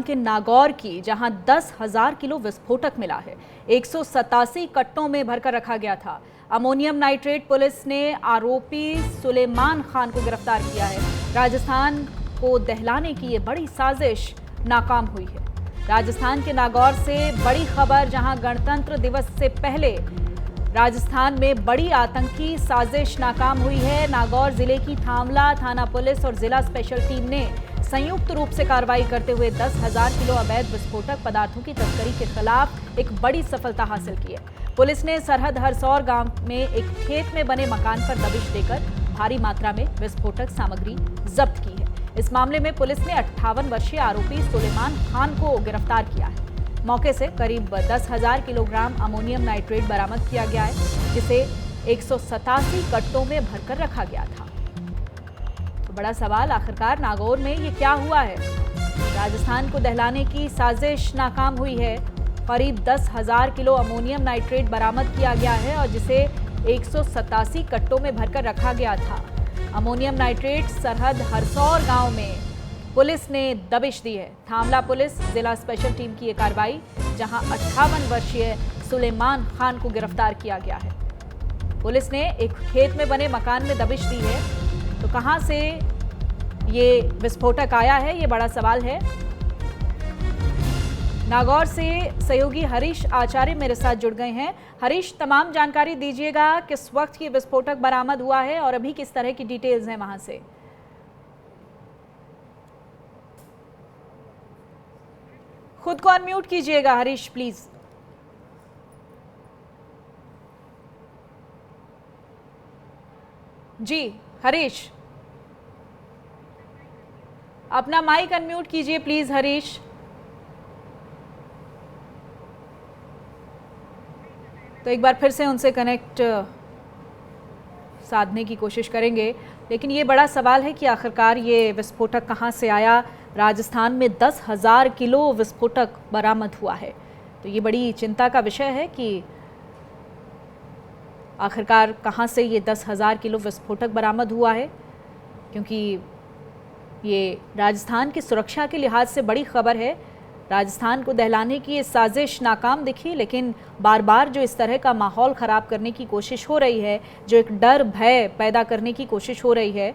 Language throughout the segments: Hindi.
के नागौर की, जहां 10,000 किलो विस्फोटक मिला है। 187 कट्टों में भरकर रखा गया था। अमोनियम नाइट्रेट पुलिस ने आरोपी सुलेमान खान को गिरफ्तार किया है। राजस्थान को दहलाने की ये बड़ी साजिश नाकाम हुई है। राजस्थान के नागौर से बड़ी खबर, जहां गणतंत्र दिवस से पहले राजस्थान में बड़ी आतंकी साजिश नाकाम हुई है। नागौर जिले की थामला थाना पुलिस और जिला स्पेशल टीम ने संयुक्त रूप से कार्रवाई करते हुए 10,000 किलो अवैध विस्फोटक पदार्थों की तस्करी के खिलाफ एक बड़ी सफलता हासिल की है। पुलिस ने सरहद हरसौर गांव में एक खेत में बने मकान पर दबिश देकर भारी मात्रा में विस्फोटक सामग्री जब्त की है। इस मामले में पुलिस ने 58 वर्षीय आरोपी सुलेमान खान को गिरफ्तार किया है। मौके से करीब 10,000 किलोग्राम अमोनियम नाइट्रेट बरामद किया गया है, जिसे 187 कट्टों में भरकर रखा गया था। तो बड़ा सवाल, आखिरकार नागौर में ये क्या हुआ है? राजस्थान को दहलाने की साजिश नाकाम हुई है। करीब 10,000 किलो अमोनियम नाइट्रेट बरामद किया गया है और जिसे 187 कट्टों में भरकर रखा गया था। अमोनियम नाइट्रेट सरहद हरसौर गांव में पुलिस ने दबिश दी है। थामला पुलिस जिला स्पेशल टीम की ये कार्रवाई, जहां 58 वर्षीय सुलेमान खान को गिरफ्तार किया गया है। पुलिस ने एक खेत में बने मकान में दबिश दी है। तो कहां से ये विस्फोटक आया है, ये बड़ा सवाल है। नागौर से सहयोगी हरीश आचार्य मेरे साथ जुड़ गए हैं। हरीश, तमाम जानकारी दीजिएगा, किस वक्त ये विस्फोटक बरामद हुआ है और अभी किस तरह की डिटेल्स हैं वहां से? खुद को अनम्यूट कीजिएगा हरीश, प्लीज। जी हरीश, अपना माइक अनम्यूट कीजिए प्लीज हरीश। तो एक बार फिर से उनसे कनेक्ट साधने की कोशिश करेंगे, लेकिन ये बड़ा सवाल है कि आखिरकार ये विस्फोटक कहाँ से आया। राजस्थान में 10,000 किलो विस्फोटक बरामद हुआ है। तो ये बड़ी चिंता का विषय है कि आखिरकार कहाँ से ये 10,000 किलो विस्फोटक बरामद हुआ है, क्योंकि ये राजस्थान की सुरक्षा के लिहाज से बड़ी खबर है। राजस्थान को दहलाने की ये साजिश नाकाम दिखी, लेकिन बार बार जो इस तरह का माहौल ख़राब करने की कोशिश हो रही है, जो एक डर भय पैदा करने की कोशिश हो रही है,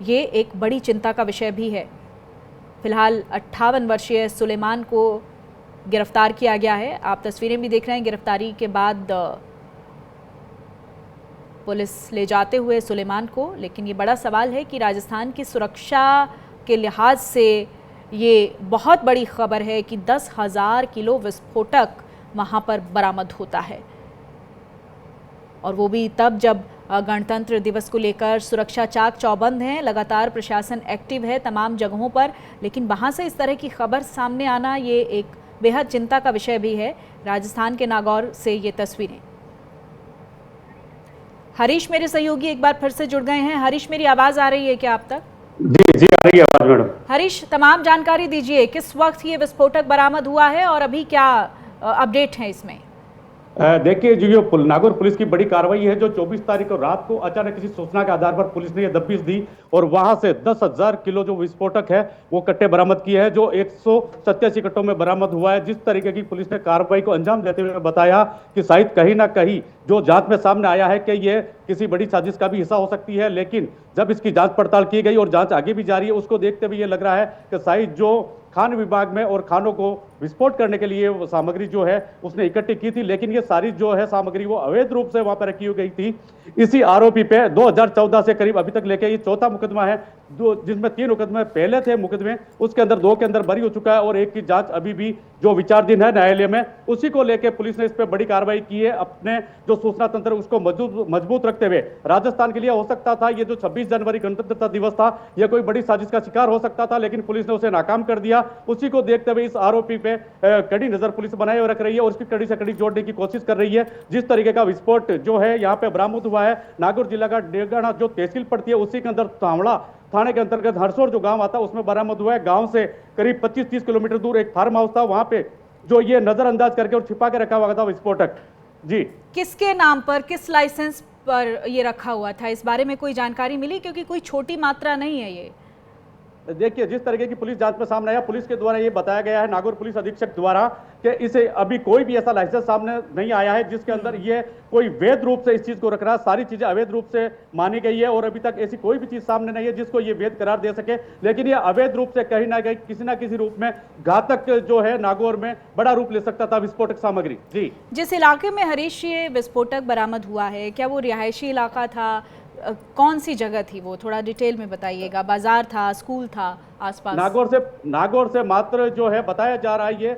ये एक बड़ी चिंता का विषय भी है। फिलहाल 58 वर्षीय सुलेमान को गिरफ्तार किया गया है। आप तस्वीरें भी देख रहे हैं। गिरफ्तारी के बाद पुलिस ले जाते हुए सुलेमान को, लेकिन ये बड़ा सवाल है कि राजस्थान की सुरक्षा के लिहाज से ये बहुत बड़ी खबर है कि 10,000 किलो विस्फोटक वहाँ पर बरामद होता है, और वो भी तब जब गणतंत्र दिवस को लेकर सुरक्षा चाक चौबंद हैं। लगातार प्रशासन एक्टिव है तमाम जगहों पर, लेकिन वहाँ से इस तरह की खबर सामने आना ये एक बेहद चिंता का विषय भी है। राजस्थान के नागौर से ये तस्वीरें। हरीश मेरे सहयोगी एक बार फिर से जुड़ गए हैं। हरीश, मेरी आवाज़ आ रही है क्या आप तक? जी आ रही है आवाज मैडम। हरीश, तमाम जानकारी दीजिए, किस वक्त ये विस्फोटक बरामद हुआ है और अभी क्या अपडेट है इसमें? देखिए, जो नागौर पुलिस की बड़ी कार्रवाई है, जो 24 तारीख को रात को अचानक किसी सूचना के आधार पर पुलिस ने यह दबिश दी और वहां से 10,000 किलो जो विस्फोटक है वो कट्टे बरामद किए हैं, जो 187 कट्टों में बरामद हुआ है। जिस तरीके की पुलिस ने कार्रवाई को अंजाम देते हुए बताया कि शायद कहीं ना कहीं जो जांच में सामने आया है कि ये किसी बड़ी साजिश का भी हिस्सा हो सकती है, लेकिन जब इसकी जांच पड़ताल की गई और जांच आगे भी जारी है, उसको देखते हुए ये लग रहा है कि शायद जो खान विभाग में और खानों को विस्फोट करने के लिए वो सामग्री जो है उसने इकट्ठी की थी, लेकिन ये सारी जो है सामग्री वो अवैध रूप से वहां पर रखी गई थी। इसी आरोपी पे 2014 से करीब अभी तक लेके ये चौथा मुकदमा है, जिसमें 3 मुकदमे पहले थे मुकदमे, उसके अंदर 2 के अंदर बरी हो चुका है और एक की जांच अभी भी जो विचाराधीन है न्यायालय में। उसी को लेकर पुलिस ने इस पर बड़ी कार्रवाई की है। अपने जो सूचना तंत्र उसको मजबूत रखते हुए राजस्थान के लिए हो सकता था ये जो 26 जनवरी गणतंत्रता दिवस था, यह कोई बड़ी साजिश का शिकार हो सकता था, लेकिन पुलिस ने उसे नाकाम कर दिया। उसी को देखते हुए इस आरोपी पे कड़ी नजर पुलिस बनाए रख रही है और उसकी कड़ी से कड़ी जोड़ने की कोशिश कर रही है। जिस तरीके का विस्फोट जो है यहाँ पे बरामद हुआ है, नागौर जिला का डेगाना जो तहसील पड़ती है उसी के अंदर थामड़ा थाने के अंतर्गत हरसौर जो गांव आता है उसमें बरामद हुआ है। गांव से करीब 25-30 किलोमीटर दूर एक फार्म हाउस था, वहां पे जो ये नजरअंदाज करके और छिपा के रखा हुआ था विस्फोटक। जी, किसके नाम पर, किस लाइसेंस पर ये रखा हुआ था, इस बारे में कोई जानकारी मिली? क्योंकि कोई छोटी मात्रा नहीं है ये। देखिए, जिस तरीके की पुलिस जांच में सामने आया, पुलिस के द्वारा ये बताया गया है, नागौर पुलिस अधीक्षक द्वारा, कि इसे अभी कोई भी ऐसा लाइसेंस सामने नहीं आया है जिसके अंदर ये कोई वैध रूप से इस चीज को रख रहा है। सारी चीजें अवैध रूप से मानी गई है और अभी तक ऐसी कोई भी चीज सामने नहीं है जिसको ये वैध करार दे सके। लेकिन ये अवैध रूप से कहीं ना किसी रूप में घातक जो है नागौर में बड़ा रूप ले सकता था विस्फोटक सामग्री। जी, जिस इलाके में हरीश ये विस्फोटक बरामद हुआ है, क्या वो रिहायशी इलाका था? कौन सी जगह थी वो, थोड़ा डिटेल में बताइएगा। बाजार था, स्कूल था आसपास? नागौर से मात्र जो है बताया जा रहा है, ये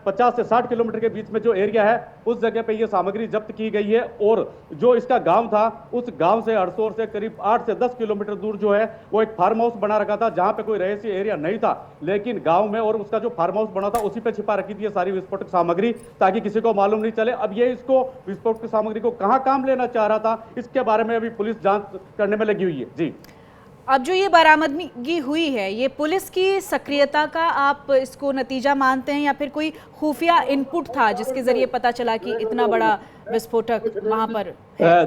50 से 60 किलोमीटर के बीच में जो एरिया है उस जगह पे ये सामग्री जब्त की गई है। और जो इसका गांव था, उस गांव से हरसौर से करीब 8 से 10 किलोमीटर दूर जो है वो एक फार्म हाउस बना रखा था, जहां पे कोई रहायशी एरिया नहीं था। लेकिन गांव में और उसका जो फार्म हाउस बना था उसी पे छिपा रखी थी ये सारी विस्फोटक सामग्री, ताकि किसी को मालूम नहीं चले। अब ये इसको विस्फोटक सामग्री को कहां काम लेना चाह रहा था, इसके बारे में अभी पुलिस जांच करने में लगी हुई है। जी, अब जो ये बरामदगी हुई है, ये पुलिस की सक्रियता का आप इसको नतीजा मानते हैं, या फिर कोई खुफिया इनपुट था जिसके जरिए पता चला कि इतना बड़ा विस्फोटक वहां पर?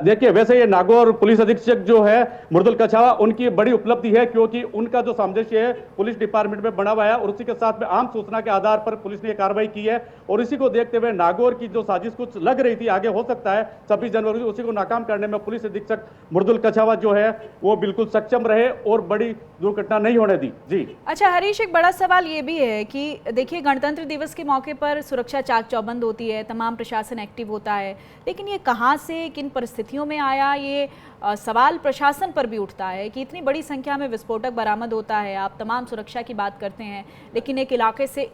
देखिए, वैसे ये नागौर पुलिस अधीक्षक जो है मृदुल कछावा, उनकी बड़ी उपलब्धि है, क्योंकि उनका जो सामंजस्य है पुलिस डिपार्टमेंट में बना हुआ है और उसी के साथ में आम सूचना के आधार पर पुलिस ने कार्रवाई की है। और इसी को देखते हुए नागौर की जो साजिश कुछ लग रही थी आगे हो सकता है 26 जनवरी, उसी को नाकाम करने में पुलिस अधीक्षक मृदुल कछावा जो है वो बिल्कुल सक्षम रहे और बड़ी दुर्घटना नहीं होने दी। जी, अच्छा हरीश, एक बड़ा सवाल ये भी है कि देखिए, गणतंत्र दिवस के मौके पर सुरक्षा चाक चौबंद होती है, तमाम प्रशासन एक्टिव होता है, लेकिन ये कहाँ से, किन परिस्थितियों में आया, ये सवाल प्रशासन पर भी उठता है कि इतनी बड़ी संख्या में विस्फोटक बरामद होता है। आप तमाम सुरक्षा की बात करते हैं, लेकिन एक इलाके से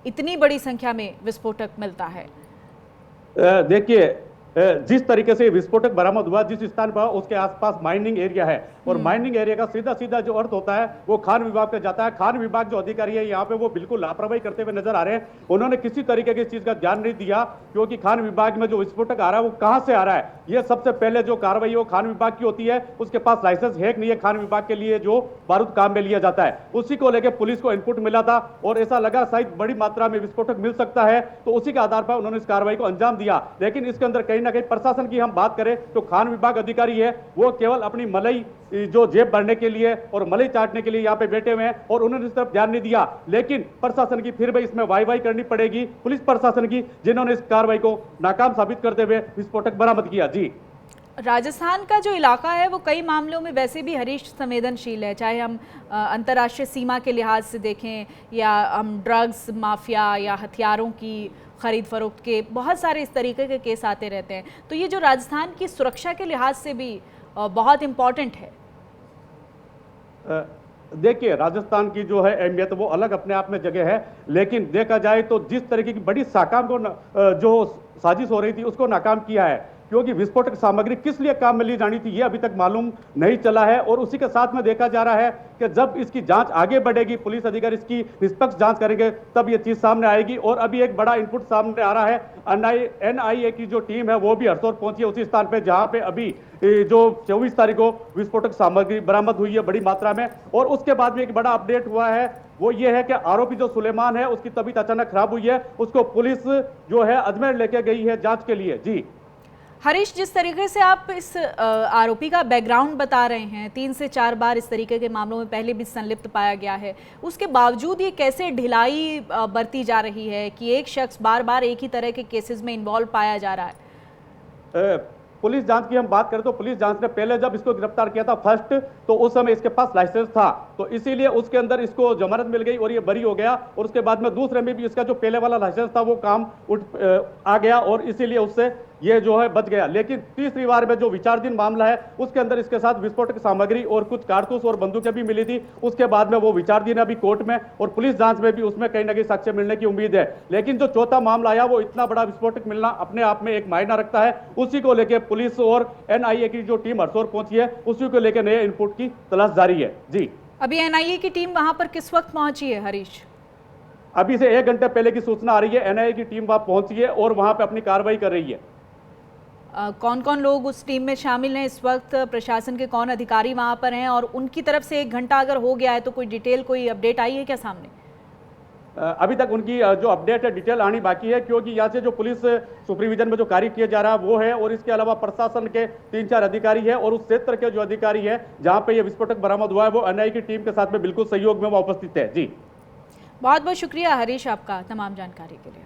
इतनी बड़ी संख्या में विस्फोटक मिलता है। देखिए, जिस तरीके से विस्फोटक बरामद हुआ, जिस स्थान पर उसके आसपास माइनिंग एरिया है और माइनिंग एरिया का सीधा सीधा जो अर्थ होता है वो खान विभाग पे जाता है। खान विभाग जो अधिकारी है यहाँ पे वो बिल्कुल लापरवाही करते हुए नजर आ रहे हैं। उन्होंने किसी तरीके की चीज का ध्यान नहीं दिया, क्योंकि खान विभाग में जो विस्फोटक आ रहा है वो कहां से आ रहा है, ये सबसे पहले जो कार्रवाई है वो खान विभाग की होती है। उसके पास लाइसेंस है कि नहीं है खान विभाग के लिए जो बारूद काम में लिया जाता है, उसी को लेकर पुलिस को इनपुट मिला था और ऐसा लगा शायद बड़ी मात्रा में विस्फोटक मिल सकता है, तो उसी के आधार पर उन्होंने इस कार्रवाई को अंजाम दिया। लेकिन इसके अंदर कहीं ना कहीं प्रशासन की हम बात करें तो खान विभाग अधिकारी है वो केवल अपनी मलाई जो जेब भरने के लिए और मलाई चाटने के लिए यहाँ पे बैठे हुए हैं और उन्होंने इस तरफ ध्यान नहीं दिया। लेकिन प्रशासन की फिर भी इसमें वाई करनी पड़ेगी, पुलिस प्रशासन की, जिन्होंने इस कार्रवाई को नाकाम साबित करते हुए विस्फोटक बरामद किया। जी, राजस्थान का जो इलाका है वो कई मामलों में वैसे भी हरीश संवेदनशील है, चाहे हम अंतर्राष्ट्रीय सीमा के लिहाज से देखें या हम ड्रग्स माफिया या हथियारों की खरीद फरोख्त के बहुत सारे इस तरीके के केस आते रहते हैं। तो ये जो राजस्थान की सुरक्षा के लिहाज से भी बहुत इम्पोर्टेंट है। देखिए, राजस्थान की जो है अहमियत वो अलग अपने आप में जगह है, लेकिन देखा जाए तो जिस तरीके की बड़ी साकाम को जो साजिश हो रही थी उसको नाकाम किया है, क्योंकि विस्फोटक सामग्री किस लिए काम में ली जानी थी ये अभी तक मालूम नहीं चला है। और उसी के साथ में देखा जा रहा है कि जब इसकी जांच आगे बढ़ेगी, पुलिस अधिकारी इसकी निष्पक्ष जांच करेंगे, तब ये चीज सामने आएगी। और अभी एक बड़ा इनपुट सामने आ रहा है, NIA की जो टीम है वो भी हरसौर पहुंची है उसी स्थान पे जहां पे अभी जो 24 तारीख को विस्फोटक सामग्री बरामद हुई है बड़ी मात्रा में। और उसके बाद में एक बड़ा अपडेट हुआ है, वो ये है कि आरोपी जो सुलेमान है उसकी तबीयत अचानक खराब हुई है, उसको पुलिस जो है अजमेर लेके गई है जांच के लिए। जी, हरीश, जिस तरीके से आप इस आरोपी का बैकग्राउंड बता रहे हैं, 3 से 4 बार इस तरीके के मामलों में पहले भी संलिप्त पाया गया है, उसके बावजूद ये कैसे ढिलाई बरती जा रही है कि एक शख्स बार बार एक ही तरह के केसेस में इन्वॉल्व पाया जा रहा है? पुलिस जांच की हम बात करें तो पुलिस जांच ने पहले जब इसको गिरफ्तार किया था फर्स्ट, तो उस समय इसके पास लाइसेंस था, तो इसीलिए उसके अंदर इसको जमानत मिल गई और ये बरी हो गया। और उसके बाद में दूसरे में भी इसका जो पहले वाला लाइसेंस था वो काम आ गया और इसीलिए उससे ये जो है बच गया। लेकिन तीसरी बार में जो विचाराधीन मामला है उसके अंदर इसके साथ विस्फोटक सामग्री और कुछ कारतूस और बंदूकें भी मिली थी। उसके बाद में वो विचाराधीन है अभी कोर्ट में और पुलिस जांच में भी उसमें कहीं ना कहीं साक्ष्य मिलने की उम्मीद है। लेकिन जो चौथा मामला आया वो इतना बड़ा विस्फोटक मिलना अपने आप में एक मायना रखता है। उसी को लेकर पुलिस और NIA की जो टीम हरसौर पहुंची है उसी को लेकर नए इनपुट की तलाश जारी है। जी, अभी NIA की टीम वहां पर किस वक्त पहुंची है हरीश? अभी से 1 घंटे पहले की सूचना आ रही है, NIA की टीम वहां पहुंची है और वहां पे अपनी कार्रवाई कर रही है। कौन कौन लोग उस टीम में शामिल हैं इस वक्त, प्रशासन के कौन अधिकारी वहां पर हैं और उनकी तरफ से 1 घंटा अगर हो गया है तो कोई डिटेल, कोई अपडेट आई है क्या सामने? अभी तक उनकी जो अपडेट है, डिटेल आनी बाकी है, क्योंकि यहाँ से जो पुलिस सुपरविजन में जो कार्य किया जा रहा है वो है, और इसके अलावा प्रशासन के 3-4 अधिकारी है, और उस क्षेत्र के जो अधिकारी है जहां पे ये विस्फोटक बरामद हुआ है वो एनआईए की टीम के साथ में बिल्कुल सहयोग में वो उपस्थित है। जी, बहुत बहुत शुक्रिया हरीश आपका तमाम जानकारी के लिए।